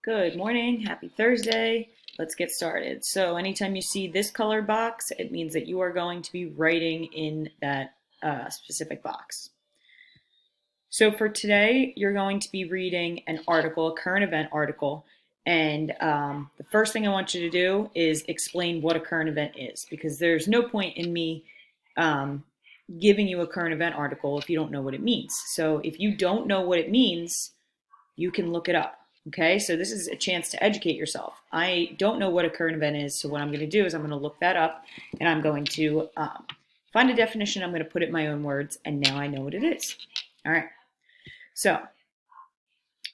Good morning, happy Thursday. Let's get started. So anytime you see this colored box, it means that you are going to be writing in that specific box. So for today, you're going to be reading an article, a current event article, and the first thing I want you to do is explain what a current event is, because there's no point in me giving you a current event article if you don't know what it means. So if you don't know what it means, you can look it up. Okay, so this is a chance to educate yourself. I don't know what a current event is, so what I'm going to do is I'm going to look that up, and I'm going to find a definition. I'm going to put it in my own words, and now I know what it is. All right, so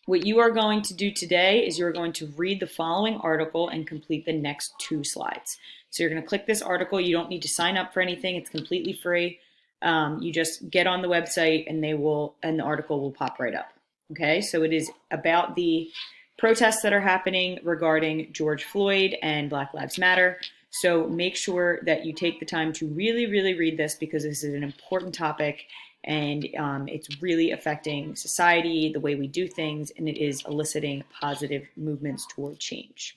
what you are going to do today is you're going to read the following article and complete the next 2 slides. So you're going to click this article. You don't need to sign up for anything. It's completely free. You just get on the website, and the article will pop right up. Okay, so it is about the protests that are happening regarding George Floyd and Black Lives Matter. So make sure that you take the time to really, really read this, because this is an important topic, and it's really affecting society, the way we do things, and it is eliciting positive movements toward change.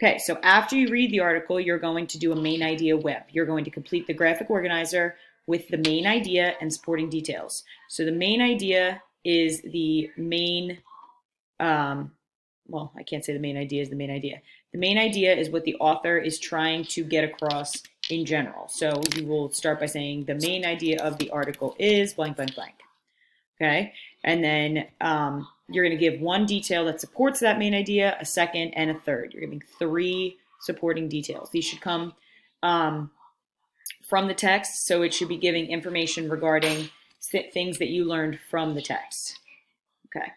Okay, so after you read the article, you're going to do a main idea web. You're going to complete the graphic organizer with the main idea and supporting details. So the main idea is the main, well, I can't say the main idea is the main idea. The main idea is what the author is trying to get across in general. So you will start by saying the main idea of the article is blank, blank, blank. Okay, and then you're going to give one detail that supports that main idea, a second, and a third. You're giving 3 supporting details. These should come from the text, so it should be giving information regarding things that you learned from the text. Okay.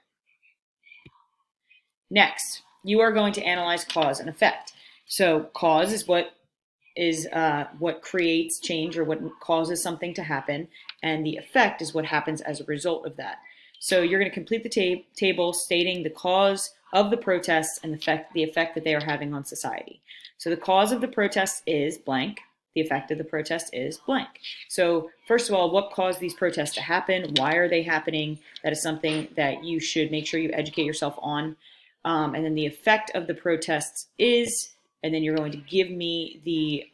Next, you are going to analyze cause and effect. So cause is what creates change, or what causes something to happen, and the effect is what happens as a result of that. So you're going to complete the table stating the cause of the protests and the effect that they are having on society. So the cause of the protests is blank. The effect of the protest is blank. So first of all, what caused these protests to happen? Why are they happening? That is something that you should make sure you educate yourself on. And then the effect of the protests is, and then you're going to give me the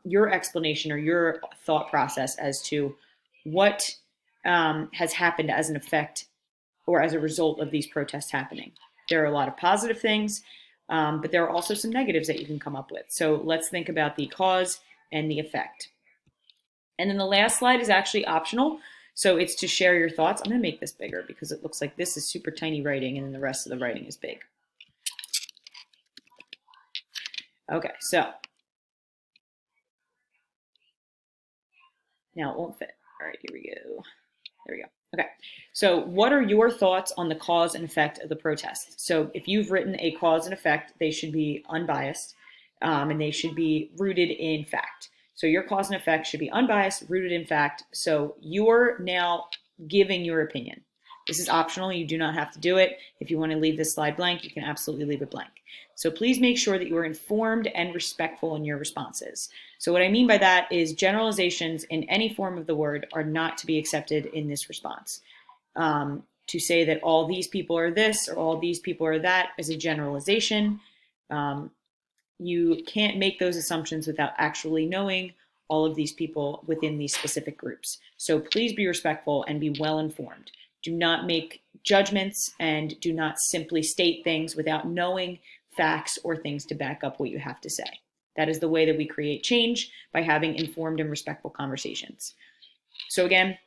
your explanation or your thought process as to what has happened as an effect or as a result of these protests happening. There are a lot of positive things, but there are also some negatives that you can come up with. So let's think about the cause and the effect. And then the last slide is actually optional. So it's to share your thoughts. I'm going to make this bigger because it looks like this is super tiny writing and then the rest of the writing is big. Okay, so now it won't fit. All right, here we go. There we go. Okay, so what are your thoughts on the cause and effect of the protest? So if you've written a cause and effect, they should be unbiased, and they should be rooted in fact. So your cause and effect should be unbiased, rooted in fact. So you're now giving your opinion. This is optional. You do not have to do it. If you want to leave this slide blank, you can absolutely leave it blank. So please make sure that you are informed and respectful in your responses. So what I mean by that is generalizations in any form of the word are not to be accepted in this response. To say that all these people are this or all these people are that is a generalization. You can't make those assumptions without actually knowing all of these people within these specific groups. So please be respectful and be well informed. Do not make judgments and do not simply state things without knowing facts or things to back up what you have to say. That is the way that we create change, by having informed and respectful conversations. So again,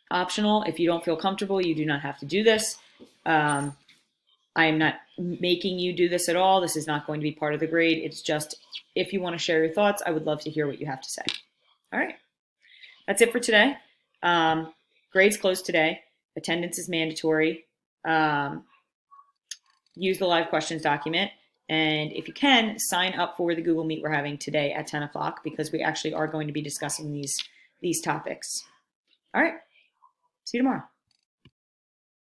optional. If you don't feel comfortable, you do not have to do this. I am not making you do this at all. This is not going to be part of the grade. It's just, if you want to share your thoughts, I would love to hear what you have to say. All right. That's it for today. Grades close today. Attendance is mandatory. Use the live questions document. And if you can, sign up for the Google Meet we're having today at 10 o'clock, because we actually are going to be discussing these topics. All right. See you tomorrow.